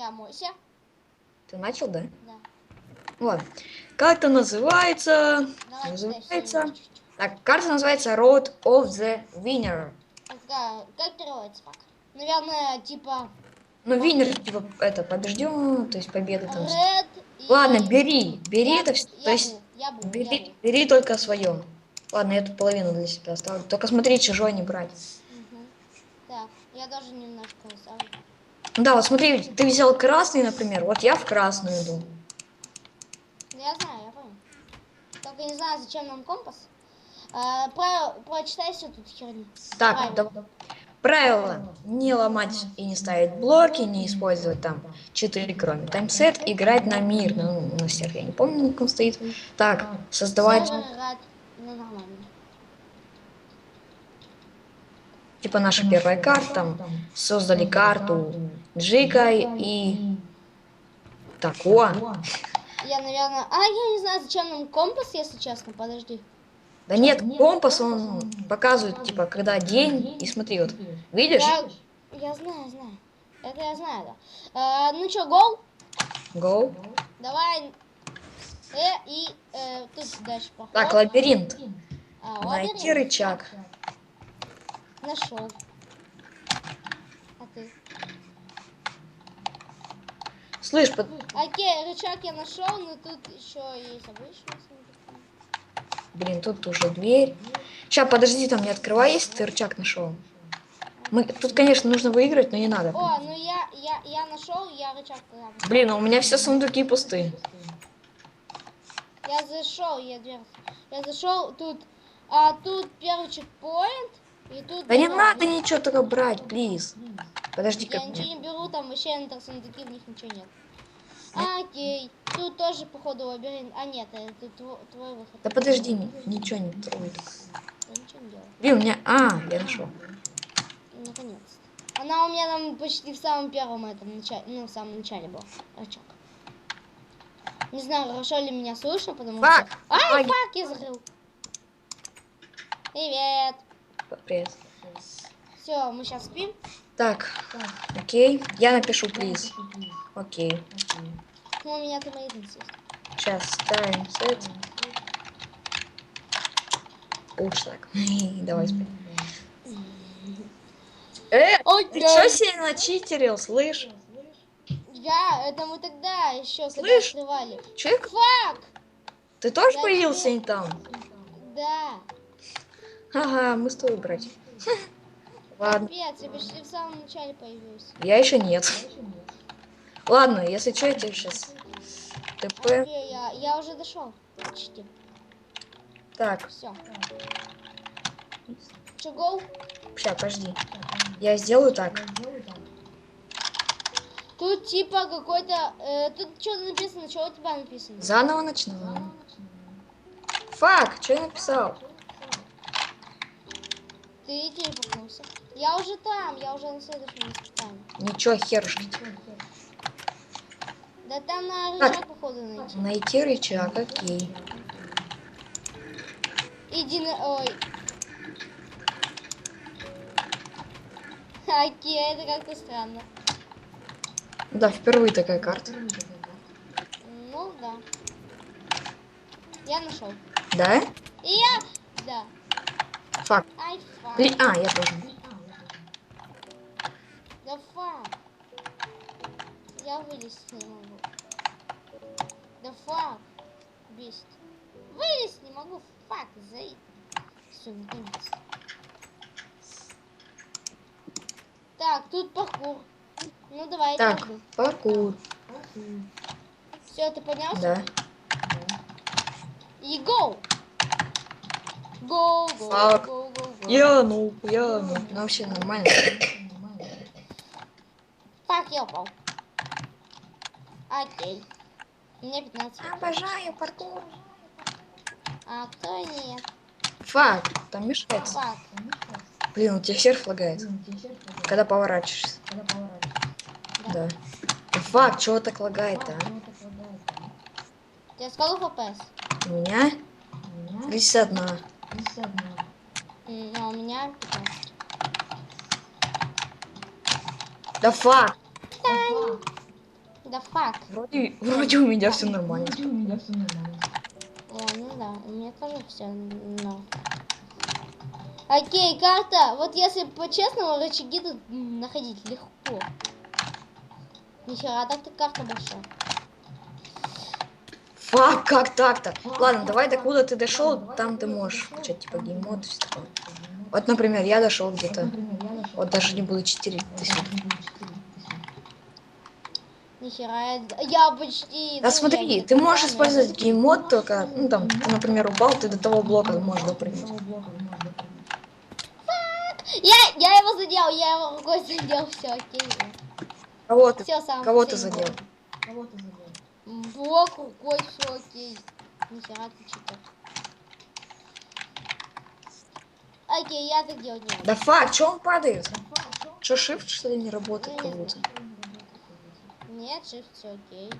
Я мойся. Ты начал, да? Да. Вот. Как это называется? Давай, Называется... Так, карта называется Road of the Winner. Как переводится пак? Наверное, типа... Ну, Winner, типа, это побежден, то есть победа там. Red и... Ладно, бери это все. То есть, Я был. бери только свое. Ладно, я эту половину для себя оставлю. Только смотри, чужой не брать. Угу. Так, я даже немножко оставлю. Да, вот смотри, ты взял красный, например. Вот я в красную иду. Я знаю, я понял. Только не знаю, зачем нам компас. Прочитай все тут херни. Так, правило. Не ломать и не ставить блоки, не использовать там 4, кроме таймсет, играть на мир. Ну, на всех я не помню, на каком стоит. Так, создавать... Ну, нормально. Типа наша первая карта, там, создали карту Джикой и... Так, о! Я, наверное... я не знаю, зачем нам компас, если честно, подожди. Да нет, компас, он показывает, типа, когда день, и смотри, вот, видишь? Я знаю. Это я знаю, да. Ну что, гол? Go. Давай. Тут дальше поход. Так, лабиринт. Лабиринт. Найти рычаг. Нашел. А ты? Слышь, Окей, рычаг я нашел, но тут еще есть обычный сундук. Блин, тут уже дверь. Сейчас, подожди, там не открывай, если ты рычаг нашел. Тут, конечно, нужно выиграть, но не надо. О, ну я нашел, я рычаг нашел. Блин, у меня все сундуки пусты. Я зашел, я зашел, тут первый чекпоинт, и тут... Да не надо ничего только брать, плиз. Подожди-ка. Я ничего не беру, там вообще энтер сундуки, в них ничего нет. Окей, тут тоже, походу, лабиринт. Нет, это твой выход. Да подожди, ничего не трогай. Я ничего не делаю. Блин, у меня... я нашел. Наконец-то. Она у меня там почти в самом первом этом начале, в самом начале была. Рычаг. Не знаю, хорошо ли меня слышно, потому что... Фак, я закрыл. Привет. Привет. Все, мы сейчас спим. Так, окей. Я напишу, плиз. Окей. Ну, у меня там один есть. Сейчас ставим сет. Уж так. Давай спим. Ты что себе начитерил, слышь? Это мы тогда еще слышь, открывали. Человек? Фак! Ты тоже появился не там? Да. Ага, мы с тобой братья. Ладно. Капец, я почти в самом начале появился. Я еще нет. Ладно, если что, я тебе сейчас... ТП. Окей, я уже дошел. Почти. Так. Все. Че, гол? Сейчас, подожди. Я сделаю так. Тут типа какой-то... тут что-то написано. Что у тебя написано? Заново начинаем. Фак, что я написал? Ты телепортнулся. Я уже там, я уже на следующем испытании. Ничего, херушки. Да там на рычаг, походу, найти. Найти рычаг, окей. Иди на... Ой. Окей, это как-то странно. Да, впервые такая карта. Ну, да. Я нашел. Да? И я... Да. Фак. Ай, фак. Я тоже. Да фак. Я вылезть не могу. Да фак. Бесит. Вылезть не могу. Фак. Заеб. Все, наконец. Так, тут паркур. Ну давай, так, я паркур. Все, ты поднялся? Да. И гоу! Гоу, гоу, Фак. гоу, гоу, гоу. Я ну. Ну вообще нормально. Фак, я упал. Окей. Мне 15. Обожаю паркур. А кто нет? Фак, там мешается. Фак. Блин, у тебя серф лагает. Когда поворачиваешься. Да. Фак, чего так лагает-то, а? У тебя сколько FPS? У меня 51. А у меня 15. Да фак. Да фак. Вроде у меня все нормально. О, ну да, у меня тоже все. Окей, карта. Вот если по-честному, рычаги тут находить легко. Нихера, так-то карта большая. Фак, как так-то? Ладно, давай докуда ты дошел, там ты можешь включать типа гейммод и все такое. Вот, например, я дошел где-то. Вот даже не буду читерить. Нихера, я почти... Да ну, я смотри, не ты до можешь конца, но я использовать гейммод только, ну там, ты, например, упал, ты до того блока можешь допрыгнуть. Я его задел, я его рукой задел, все, окей. Кого ты, Все, сам кого ты последний задел? блок рукой, все, окей. Нихера, ты читер. Окей, я так делать не буду. Да фак, чё он падает? Что, shift что ли не работает Я как не будто? Нет, shift, все окей.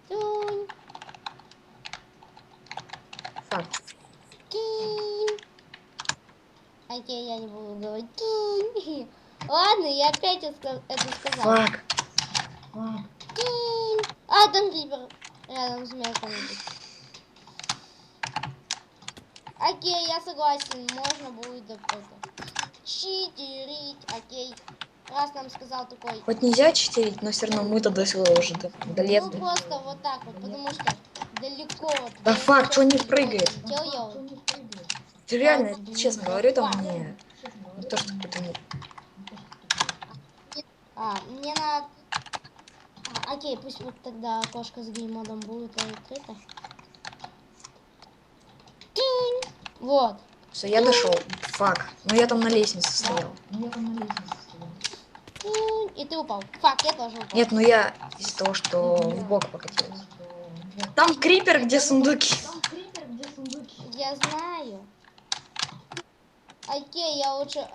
Тунь. Фак. Кинь. Окей, я не буду говорить. Кинь. Ладно, я опять это сказал. Фак. Кинь. А, там крипер рядом с моей комнатой. Окей, я согласен, можно будет это читерить, окей. Раз нам сказал такой. Хоть нельзя читерить, но все равно мы-то до сюда уже Ну долезли. просто вот так вот, потому что далеко вот. Да я фак, сейчас что не далеко прыгает? залетел, я вот. Ты реально, честно говорю, там Фак. не то, что какой-то не... Мне надо. Окей, пусть вот тогда окошко с геймодом будет открыто. Тинь. Вот. Все, я дошел. Фак. Но я там на лестнице стоял. Тинь. И ты упал. Фак, я тоже упал. Нет, ну я из-за того, что в бок покатился. Там крипер, где сундуки. Я знаю. Окей, я лучше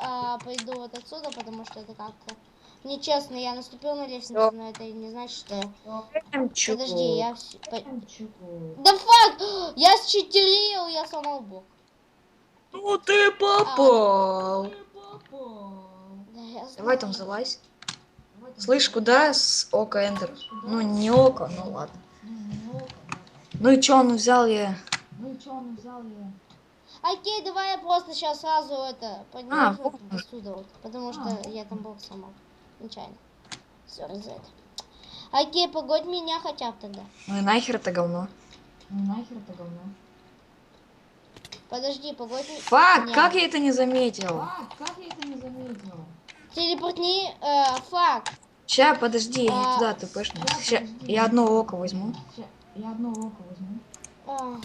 пойду вот отсюда, потому что это как-то нечестно. Я наступил на лестницу, Всё. но это не значит, что я... Эмчук. Подожди, я... Да фак! Я считерил, я сломал бок. Ну ты попал. Да, я знаю. Давай там залазь. Слышь, куда с ока эндер? Ну не око, ну ладно. Ну и чё он взял я? Окей, давай я просто сейчас сразу это поднимусь вот. отсюда вот, потому что я там бок сломал. Нечаянно. Все, резет. Окей, погодь меня хотя бы тогда. Ну и нахер это говно. Подожди, погодь меня. Фак, как я это не заметил? Телепортни, фак. Ща, подожди, я не туда, ты пышно. Ща, я одно око возьму. Ага.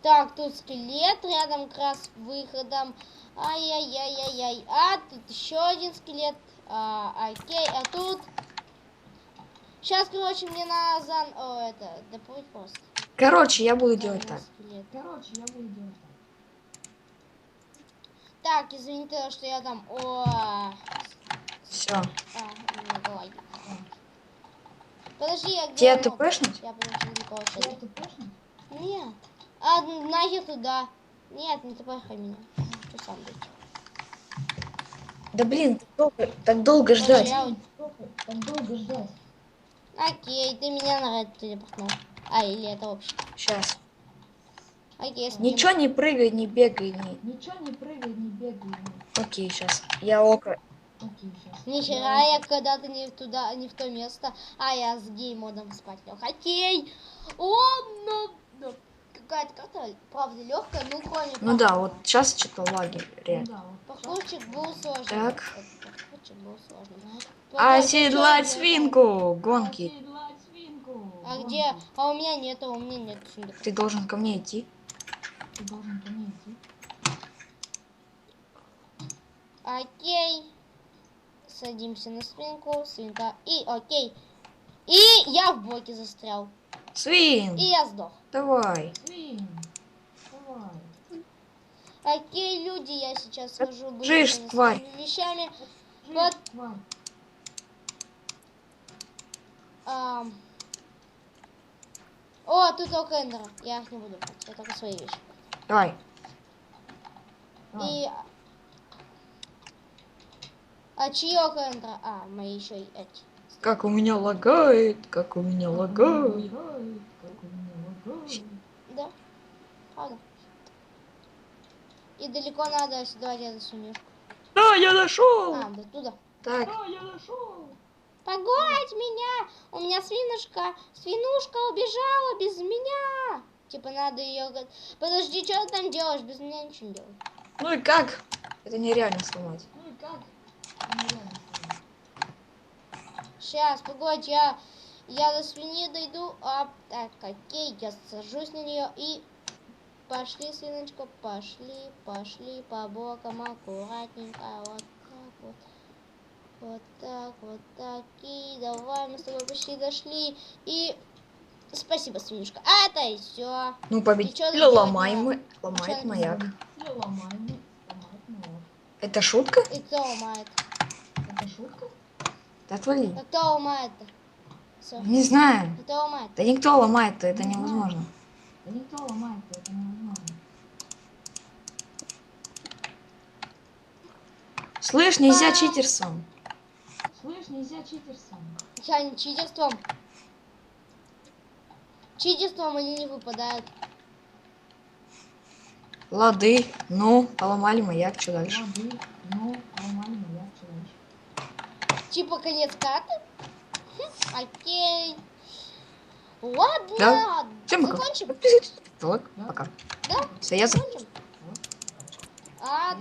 Так, тут скелет рядом как раз с выходом. Ай-яй-яй-яй-яй. А, тут еще один скелет. Окей, а тут... Сейчас, короче, мне надо доплыть просто. Короче, я буду делать так. Скелет. Так, извините, что я там... Все. Ну, давай. Подожди, я где? Тебе ТПшнуть? Я подожди, не получается. Нет. Нахер туда. Нет, не ТПхай меня. Ты сам будешь. Да блин, так долго ждать. Окей, ты меня на это телепортнул. Или это вообще. Сейчас. Окей, Ничего не прыгай, не бегай, не. Окей, сейчас. Я око. Нихера, я когда-то не туда, не в то место. Я с геймодом спать лег. Окей. Ну, какая-то карта, правда, легкая, ну кроме. Ну да, вот сейчас что-то лаги реально. Паркурчик был сложный. Так. Паркурчик был сложный. Оседлать свинку! Гонки. А где? У меня нету, сундука. Ты должен ко мне идти. Окей. Садимся на свинку. Свинка. И окей. И я в блоке застрял. Свин! И я сдох. Давай. Окей, люди, я сейчас схожу Жишь, быстро за тварь. своими вещами. Вот. О, тут только эндера. Я их не буду брать. Я только свои вещи. Давай. И... чьи око эндера? Мои еще и эти. Как у меня лагает, как у меня лагает. Да, правда. И далеко надо сюда я свинюшку. Да, я нашел. А, до туда. Так, Погонь меня! У меня свинушка убежала без меня. Типа надо ее... Подожди, что ты там делаешь? Без меня ничего не делай. ну и как? Это нереально сломать. Сейчас, погодь, я до свиньи дойду. А, так, окей, я сажусь на нее и... Пошли, свиночка, пошли по бокам аккуратненько. Вот так вот. Вот так. И давай, мы с тобой почти дошли. И спасибо, свинюшка. А это и все. Ну, И чё победитель тут ломает Чё маяк. написано? Это шутка? И кто ломает? Да отвали. А кто ломает-то? Все. Не знаю. Кто ломает? Да никто ломает, это невозможно. Слышь, нельзя читерством. Я не читерством. Читерством они не выпадают. Лады, ну, поломали маяк, что дальше? Типа конец карты? Окей. Ладно. Да. Всем пока. Закончим? Подписывайтесь. Так, пока. Да? Все, я Закончим? А,